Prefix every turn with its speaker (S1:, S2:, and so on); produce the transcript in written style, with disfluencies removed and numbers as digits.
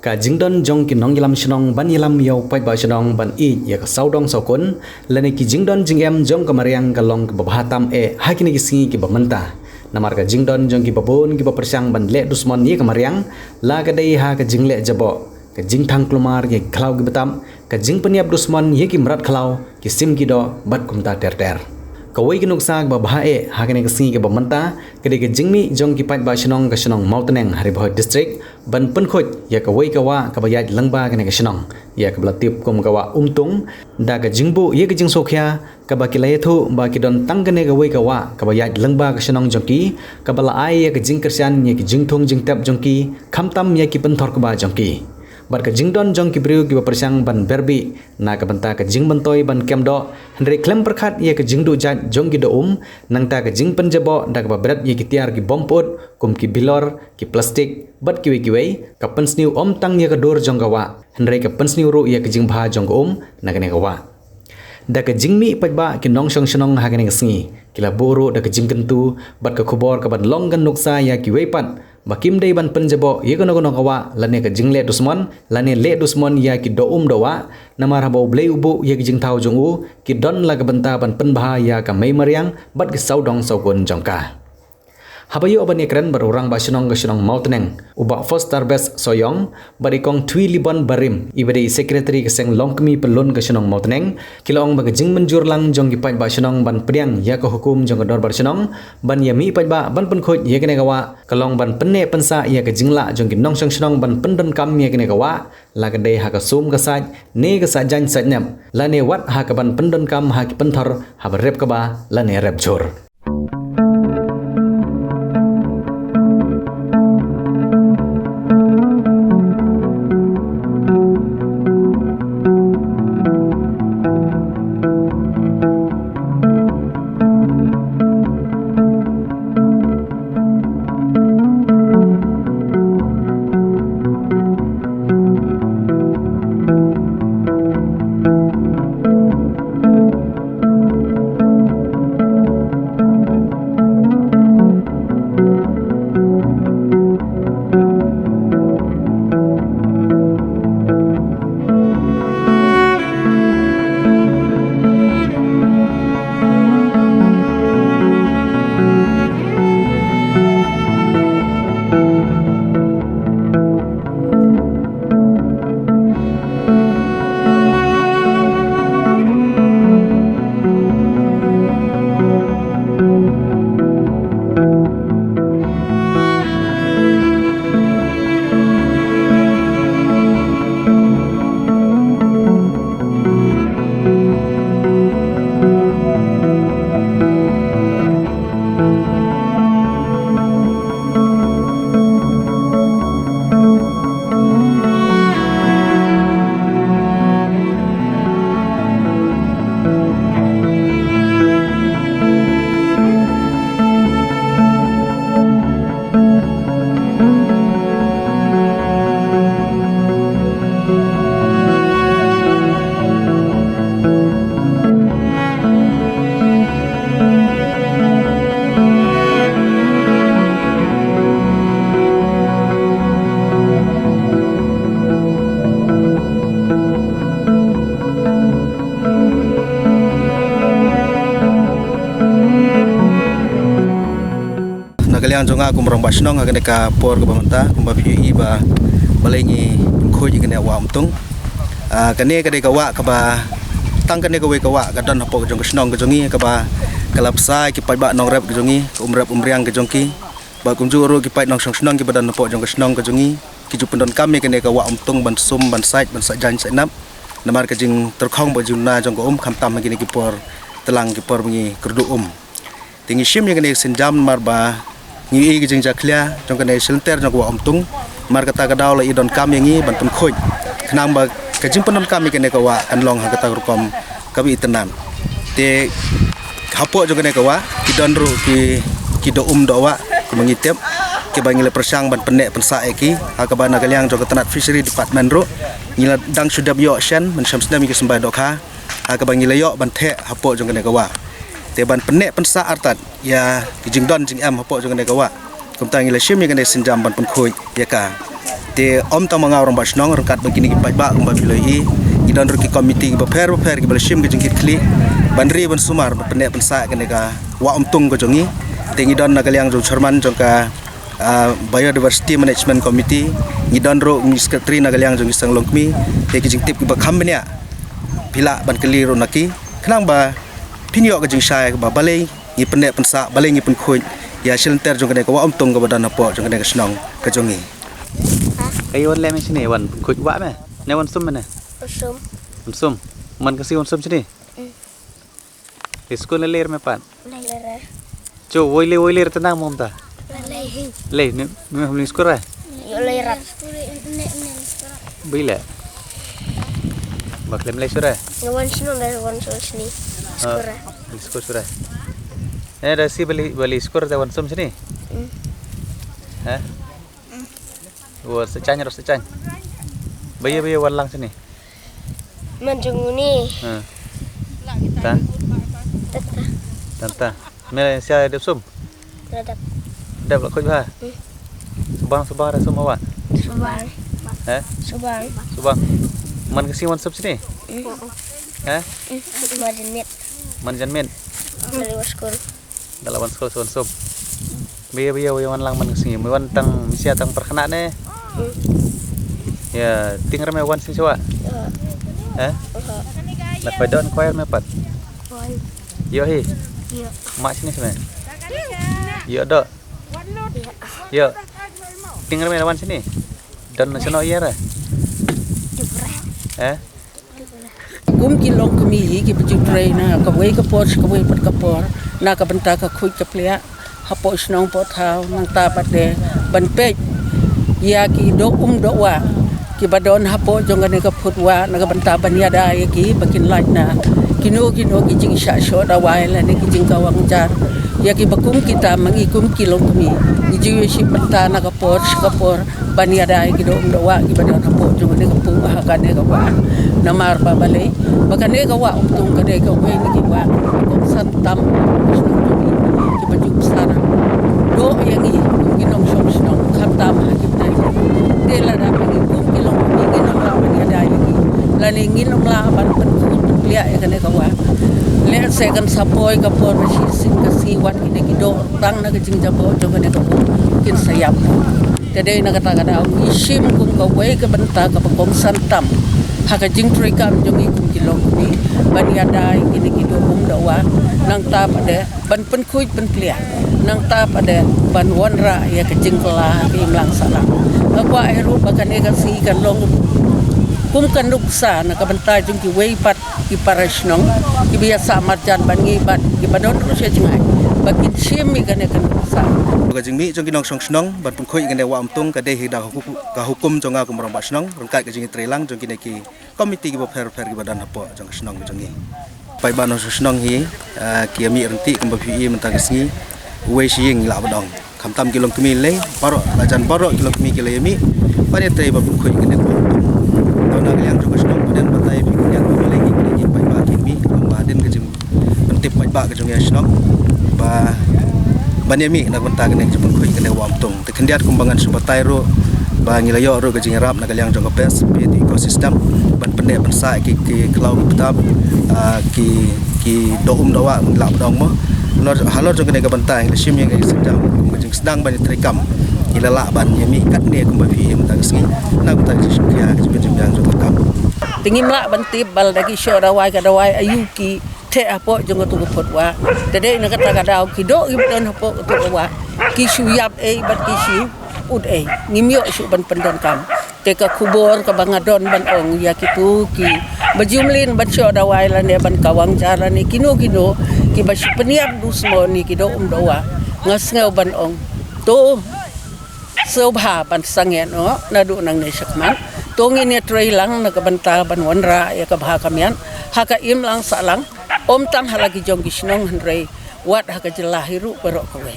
S1: ka jingdon jong ki nong yilam shnong ban yilam yo pai ba shnong ban I ya ka saudong saukun lene ki jingdon jingem jong ka mariang ka long ka bahatam hakini ki singi ki bamanta namar ka jingdon jong ki babon ki bapersang ban le dusmon ye ka mariang la ka dei ha ka jingle jabo ka jingthang klumar ye khlau ki batam ka jing peniap dusmon ye ki mrat khlau ki sim ki do bat kumta ter ter kawai ki nuksa ba bae hakene ka singi ki bamanta kede ke jingmi jong ki pat ba shnong ka shnong mauteneng haribhoi district ban penkhoj ya kawai kawa ka bayat langba kene ka shnong ya ka blatip kum kawa umtung da ka jingbu ye ka jing sokhya ka ba ki layethu ba ki don tangkene kawai kawa ka bayat langba ka shnong jongki ka bala ai ya ka jing kersian ye ki jingthung jingtap jongki khamtam ya ki penthor ka ba jongki bar ka jingdon jong ki briu ki bapersang ban berbi na ka banta ka jing bantoi ban kemdo hendre klem perkhat ye ka jingdu jat jong ki do nang ta ka jing penjabo da ka babrat ye ki tiar ki bompot kum ki bilor ki plastik bat ki wei ka pensniu tang ye ka dor jong gawa hendre ka pensniu ru ye ka jing bha jong na ka ne gawa da ka jingmi pajba ki nong shong shnong ha ka ne singi kila boro da ka jing kentu bat ka khobor ka ban long gan nuksa ya ki wei pat bakim dei ban penjabo ye kono kawa lane ka jingle dusmon lane le dusmon ya ki do dowa namar habo blei ubu ye ki jingthau jongu ki don la ka banta ban penbha ya ka mei mariang bat ki saudong saukun jongka habayu abani kren barurang ba shnong mauteneng uba foster best soyong barikong thui libon barim ibadi secretary keseng longkmi pelun ka shnong mauteneng kilong ba jing menjur lang jong ki pat ba shnong ban priang ya ka hukum jong dor bar shnong ban yami pat ba ban penkhoj ye kene gawa kalong ban penne pensa ya ka jingla jong ki nong shnong ban pendon kam ye kene gawa la ka dei ha ka sum ka saj ne ka sajan sajnam la ne wat ha ka ban pendon kam ha ki penthor ha rep ka ba la ne rep jor kalian jonga kum rong basnong agane ka por ka bamanta kum ba phi ba balengi khoj igane wa umtung kane kade ka wa ka ba tang kane ka we ka wa ka don hapo jong snong ka jongi ka ba kalapsa ki pai ba nong rep ka jongi rep umriang ka jongki ba kum juro ki pai nong snong ki ba don hapo jong snong ka jongi ki ju pendon kami kane ka wa umtung ban sum ban sait ban sa jan sa nap namar ka jing terkhong ba juna jong ko kham tam gini ki por telang ki por ngi kerdu tingi shim ye kane senjam mar ba ngi jing jaklia jong kane silter jong wa umtung mar kata ka daw la idon kam ngi ban pun khoj khnam ba ka jing pendon kami kane ka wa kan long ha kata rukom kabi itenan te hapo jong kane ka wa idon ru ki do do wa ko mangitep ke bangile persang ban penek pensa eki ha ka bana kaliang jong tanat fishery department ru ngila dang sudab yo shen man samsna mi ke sembah dokha ha ka bangile yo ban the hapo jong kane ka wa te ban penek pensa artat ya jing don jing am hapo jong kane ka wa kum tang ngila shim ye kane sinjam ban pun khoj ya ka
S2: te om ta manga orang basnong rangkat begini ki paiba umba biloi idan ru ki komiti ki beper ki balshim ki jingkit kli bandri ban sumar pendek pensa kene ka wa tung ko jongi te idan nagaliang jong chairman jong ka biodiversity management committee idan ru mi sekretari nagaliang jong isang longmi te ki jingtip ki bakham benya pila ban keli ru naki khnang ba pinyo ka jing sai ba balai ni pendek pensa balai ni pun khoi ya silenter jong kene ka wa tung ko badan apo jong kene ka snong ka jongi
S1: cái wan lem sini wan kuj wa me ne wan sum me ne sum man kasi wan sum sini school ler me pan cho woi le tenang mom ta le ne me hum school ra
S3: yo lerat
S1: bila bak lem le sura
S3: wan sini skora
S1: school sura da si bali school ta wan sum sini ha Gua secanya harus secanya. Bayi walang sini.
S3: Menjunguni.
S1: Tanta. Mela sia dep sum.
S3: Radap.
S1: Dep la koi ba. Subang ra sum wa.
S3: Subang.
S1: Subang. Man kasi wan sub sini. Manjanmet.
S3: Dari waskul.
S1: Dalawan sekolah wan sub. Bayi wan lang man kasi wan tang sia tang perkena ne. Ya, tinggal me wan sing sewa. Nak padon koir me pat. Yo hi. Mak sini sini. Yo do. Yo. Tinggal me wan sini. Dan sono iya ra.
S4: Kum kilong kami ki baju trainer ka wei ka por ka wei pat ka por na ka benta ka khuj ka plea hapo snong po thau nang ta pat de ban pe ya ki do wa ki badon hapo jongane ka phutwa na ka banta bania da ya ki bakin laj na kino ki jing sha sho da wai la ne ki jing ka wang jar ya ki bakum kita mangi kum kilong kami ni jiwe shi banta na ka por bania da ki do wa ki badon hapo jongane ka pu ha ka ne ka wa na mar ba balai bakane ka wa tung ka de ka we ni ki wa ko san tam ki baju sana do yang ni ki nong shom snong khatam ha ki la da pagi kum kilong pagi na la pagi ada lagi la ni nginom la ban pen lia ya kane kawa le second sapoy ka por si sing ka si wat kine kido tang na jing jabo jo kane ka kin sayap tede na kata kada isim kum ka we ka benta ka pagom santam ha ka jing troi kam jo ngi kum kilong ni ban ya dai kine kido dawa nang ta pada ban pen kuj pen lia nang ta pada ban wanra ya ka jing kala ki mlang salam apa eru bakane ka si kan long kum kan nuksa na kabanta jung ki wei pat ki parasnong ki biasa marjan bangi bat ki badon terus ya jengai bakin sim mi kan nuksa
S2: ga jingmi jong ki nong snong ban pun khoi gane wa tung ka de hi da hukum jong aku merong basnong rangkai ka jingi trelang jong ki ne ki komiti ki bofer ki badan hapo jong snong jongi pai ban snong hi ki ami renti kum bpi mentang singi wei sing la badong kamtam kilong kemi le paro lajan paro kilong kemi kile mi pada tei babun khoi kene ko dona yang jong snong paden batai yang lagi pai ba kimi amba den ke jing pentip pai ba ke jong ya snong ba baniami nak benta kene jong khoi kene wam tung te kendiat kumbangan subatai ro ba ngilayo ro ke jing rap nak yang jong pes pe ekosistem ban pendek bensa ki klau betap ki doum dawa la dong mo halor jong kene ka benta yang sim yang sedang sedang banyak terekam ilala ban yami kat ne kum bafi mentang singi na ku ta ya jeng jong kam
S4: tingim la bantip bal dagi sho dawai ka dawai ayuki te apo jong tu photwa tede na kata kada ki do i don apo tu wa ki suyap bat ki shu ud ngimyo shu ban pendon kam te ka kubor ka bangadon ban ong ya ki tu ki bajumlin ban sho dawai la ne ban kawang cara ni kino ki bas peniap dusmo ni ki do dawa ngas ngau ban ong to sobha ban sangen no nadu nang ne sakman to ngine trailang na kabanta ban wanra ya ka bha kamian haka im lang salang om tang halagi jong gisnong hendrei wat haka jelahiru perok kowe